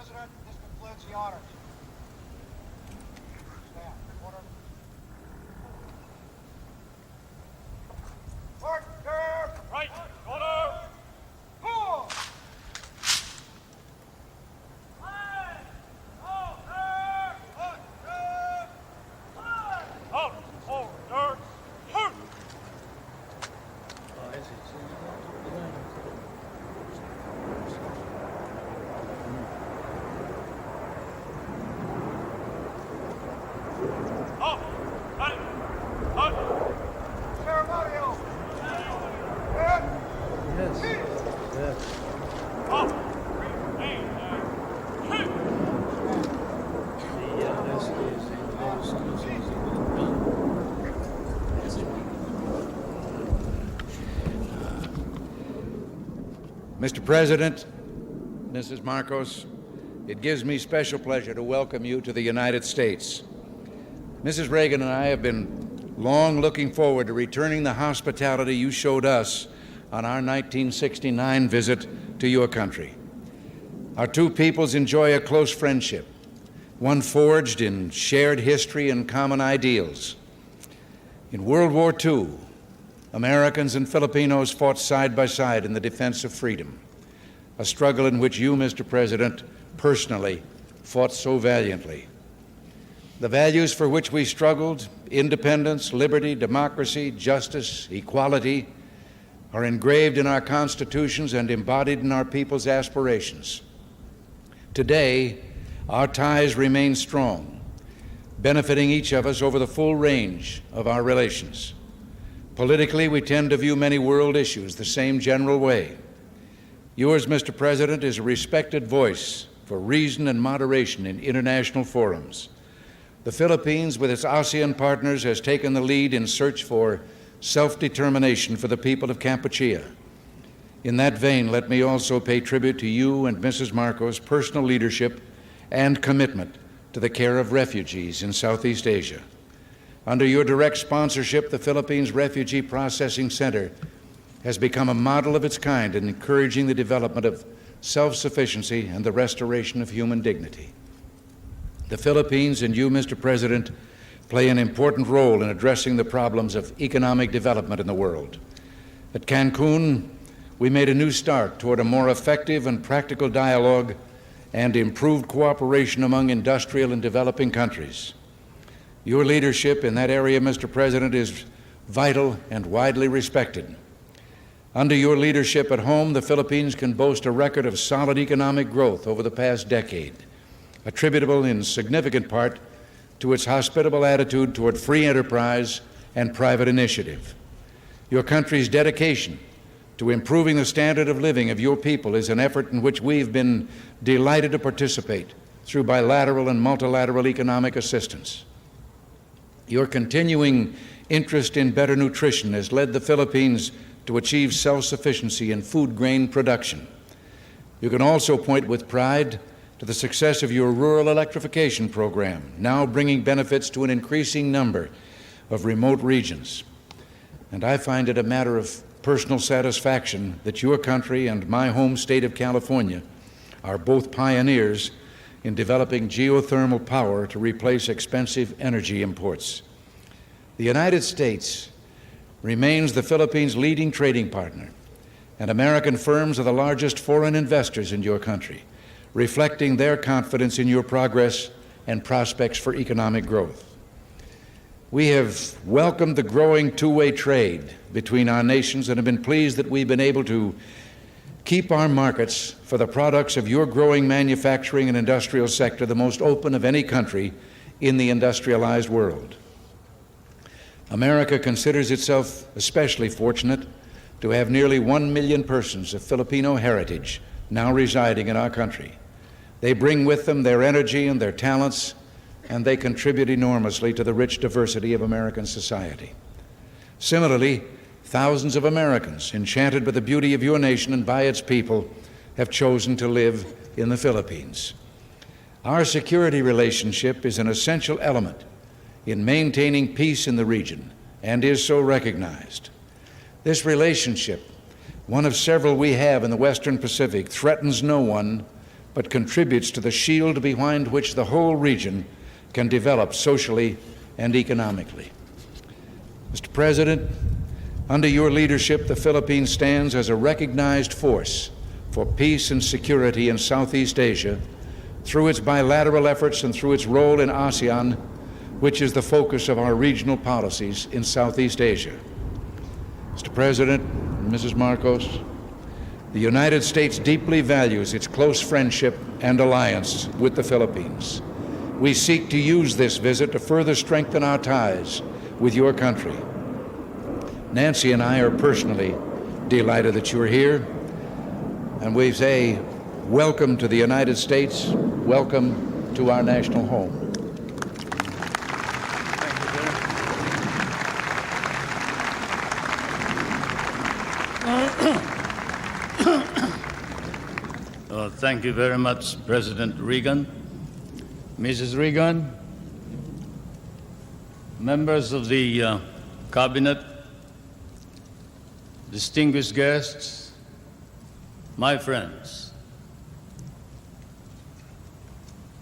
President, this concludes the honors. Stand. Order. Order! Right! Order! Cool! Out! Order! Halt! Out! Right! Out! Ceremonial! And peace! Out! Remain there. Keep! Mr. President, Mrs. Marcos, it gives me special pleasure to welcome you to the United States. Mrs. Reagan and I have been long looking forward to returning the hospitality you showed us on our 1969 visit to your country. Our two peoples enjoy a close friendship, one forged in shared history and common ideals. In World War II, Americans and Filipinos fought side by side in the defense of freedom, a struggle in which you, Mr. President, personally fought so valiantly. The values for which we struggled, independence, liberty, democracy, justice, equality, are engraved in our constitutions and embodied in our people's aspirations. Today, our ties remain strong, benefiting each of us over the full range of our relations. Politically, we tend to view many world issues the same general way. Yours, Mr. President, is a respected voice for reason and moderation in international forums. The Philippines, with its ASEAN partners, has taken the lead in search for self-determination for the people of Kampuchea. In that vein, let me also pay tribute to you and Mrs. Marcos' personal leadership and commitment to the care of refugees in Southeast Asia. Under your direct sponsorship, the Philippines Refugee Processing Center has become a model of its kind in encouraging the development of self-sufficiency and the restoration of human dignity. The Philippines and you, Mr. President, play an important role in addressing the problems of economic development in the world. At Cancun, we made a new start toward a more effective and practical dialogue and improved cooperation among industrial and developing countries. Your leadership in that area, Mr. President, is vital and widely respected. Under your leadership at home, the Philippines can boast a record of solid economic growth over the past decade, attributable in significant part to its hospitable attitude toward free enterprise and private initiative. Your country's dedication to improving the standard of living of your people is an effort in which we've been delighted to participate through bilateral and multilateral economic assistance. Your continuing interest in better nutrition has led the Philippines to achieve self-sufficiency in food grain production. You can also point with pride to the success of your rural electrification program, now bringing benefits to an increasing number of remote regions. And I find it a matter of personal satisfaction that your country and my home state of California are both pioneers in developing geothermal power to replace expensive energy imports. The United States remains the Philippines' leading trading partner, and American firms are the largest foreign investors in your country, reflecting their confidence in your progress and prospects for economic growth. We have welcomed the growing two-way trade between our nations and have been pleased that we've been able to keep our markets for the products of your growing manufacturing and industrial sector the most open of any country in the industrialized world. America considers itself especially fortunate to have nearly 1 million persons of Filipino heritage now residing in our country. They bring with them their energy and their talents, and they contribute enormously to the rich diversity of American society. Similarly, thousands of Americans, enchanted by the beauty of your nation and by its people, have chosen to live in the Philippines. Our security relationship is an essential element in maintaining peace in the region and is so recognized. This relationship, one of several we have in the Western Pacific, threatens no one but contributes to the shield behind which the whole region can develop socially and economically. Mr. President, under your leadership, the Philippines stands as a recognized force for peace and security in Southeast Asia through its bilateral efforts and through its role in ASEAN, which is the focus of our regional policies in Southeast Asia. Mr. President, Mrs. Marcos, the United States deeply values its close friendship and alliance with the Philippines. We seek to use this visit to further strengthen our ties with your country. Nancy and I are personally delighted that you're here, and we say welcome to the United States, welcome to our national home. Thank you very much, President Reagan. Mrs. Reagan, members of the Cabinet, distinguished guests, my friends.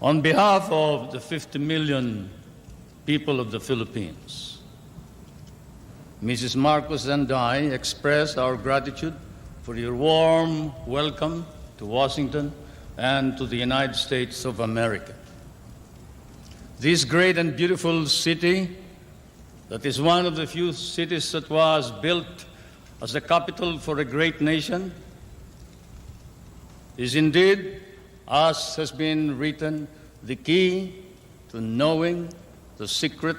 On behalf of the 50 million people of the Philippines, Mrs. Marcos and I express our gratitude for your warm welcome to Washington and to the United States of America. This great and beautiful city, that is one of the few cities that was built as the capital for a great nation, is indeed, as has been written, the key to knowing the secret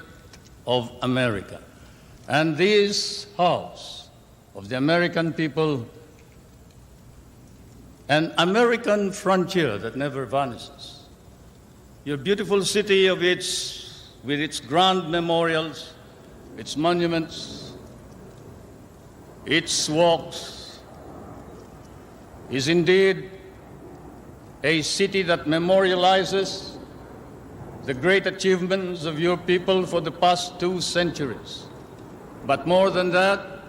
of America. And this house of the American people, an American frontier that never vanishes. Your beautiful city with its grand memorials, its monuments, its walks, is indeed a city that memorializes the great achievements of your people for the past 2 centuries. But more than that,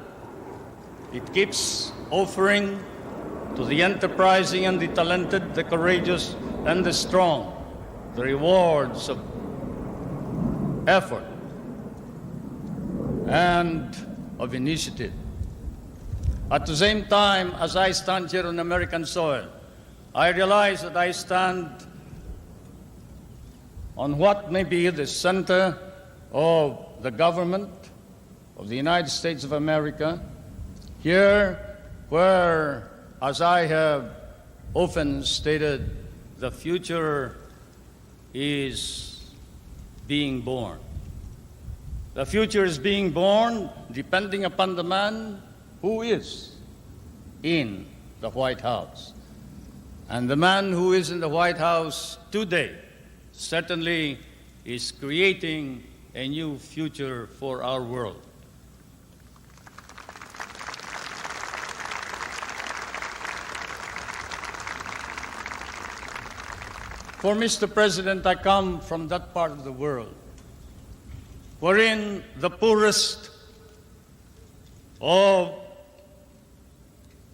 it keeps offering to the enterprising and the talented, the courageous and the strong, the rewards of effort and of initiative. At the same time, as I stand here on American soil, I realize that I stand on what may be the center of the government of the United States of America, here where, as I have often stated, the future is being born. The future is being born depending upon the man who is in the White House. And the man who is in the White House today certainly is creating a new future for our world. For Mr. President, I come from that part of the world wherein the poorest of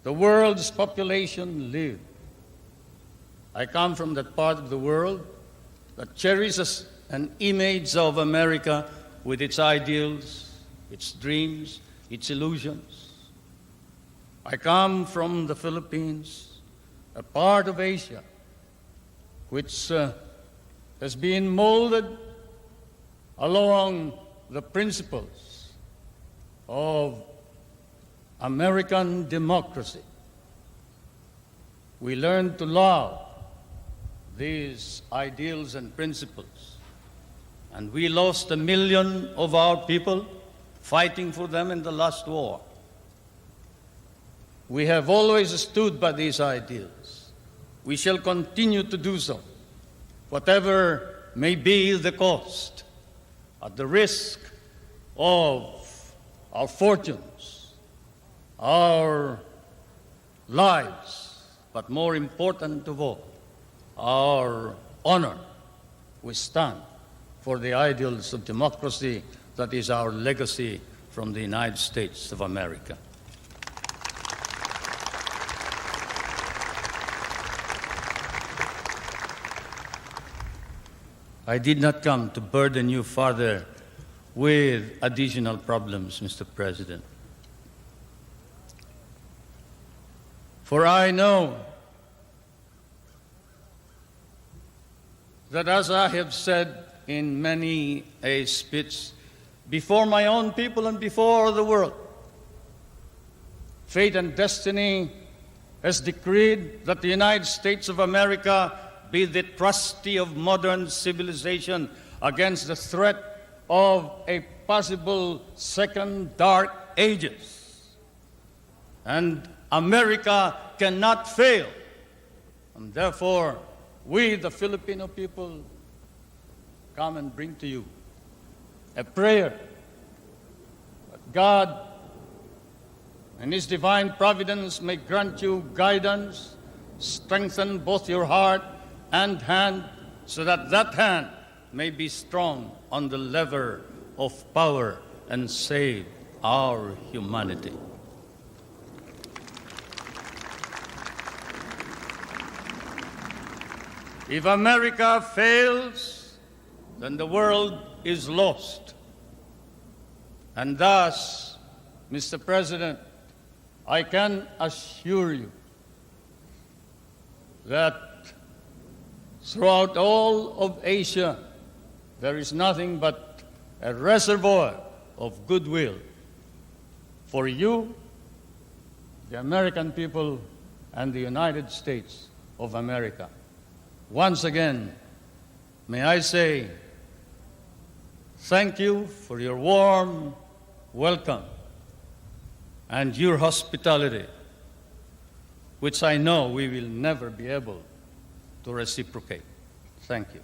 the world's population live. I come from that part of the world that cherishes an image of America with its ideals, its dreams, its illusions. I come from the Philippines, a part of Asia which has been molded along the principles of American democracy. We learned to love these ideals and principles, and we lost 1 million of our people fighting for them in the last war. We have always stood by these ideals. We shall continue to do so, whatever may be the cost, at the risk of our fortunes, our lives, but more important of all, our honor. We stand for the ideals of democracy that is our legacy from the United States of America. I did not come to burden you further with additional problems, Mr. President. For I know that, as I have said in many a speech before my own people and before the world, fate and destiny has decreed that the United States of America be the trustee of modern civilization against the threat of a possible second dark ages. And America cannot fail. And therefore, we, the Filipino people, come and bring to you a prayer that God and His divine providence may grant you guidance, strengthen both your heart and hand, so that that hand may be strong on the lever of power and save our humanity. If America fails, then the world is lost. And thus, Mr. President, I can assure you that throughout all of Asia, there is nothing but a reservoir of goodwill for you, the American people, and the United States of America. Once again, may I say thank you for your warm welcome and your hospitality, which I know we will never be able to reciprocate. Thank you.